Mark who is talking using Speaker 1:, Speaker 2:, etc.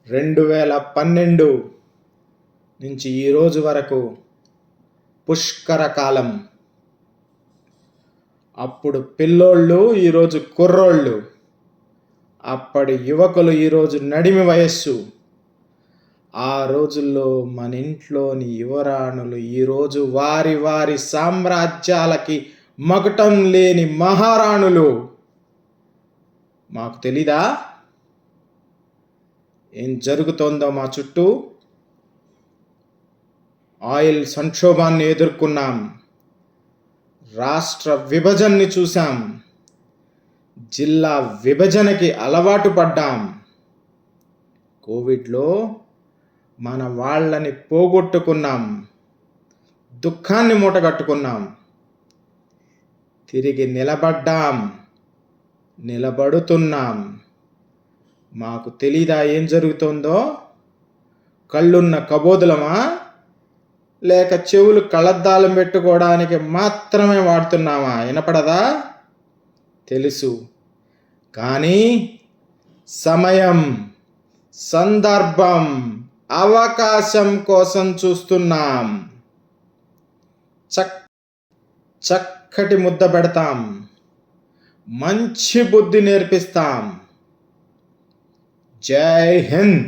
Speaker 1: 2012 నుంచి ఈరోజు వరకు పుష్కర కాలం. అప్పుడు పిల్లోళ్ళు, ఈరోజు కుర్రోళ్ళు. అప్పటి యువకులు, ఈరోజు నడిమి వయస్సు. ఆ రోజుల్లో మన ఇంట్లోని యువరాణులు ఈరోజు వారి వారి సామ్రాజ్యాలకి మకుటం లేని మహారాణులు. మాకు తెలీదా ఏం జరుగుతోందో మా చుట్టూ? ఆయిల్ సంక్షోభాన్ని ఎదుర్కొన్నాం, రాష్ట్ర విభజనని చూసాం, జిల్లా విభజనకి అలవాటు పడ్డాం. కోవిడ్లో మన వాళ్ళని పోగొట్టుకున్నాం, దుఃఖాన్ని మూటగట్టుకున్నాం. తిరిగి నిలబడ్డాం, నిలబడుతున్నాం. మాకు తెలీదా ఏం జరుగుతోందో? కళ్ళున్న కబోదులమా, లేక చెవులు కళ్ళద్దాలం పెట్టుకోవడానికి మాత్రమే వాడుతున్నామా? వినపడదా? తెలుసు, కానీ సమయం, సందర్భం, అవకాశం కోసం చూస్తున్నాం. చక్కటి ముద్ద పెడతాం, మంచి బుద్ధి నేర్పిస్తాం. జై హింద్.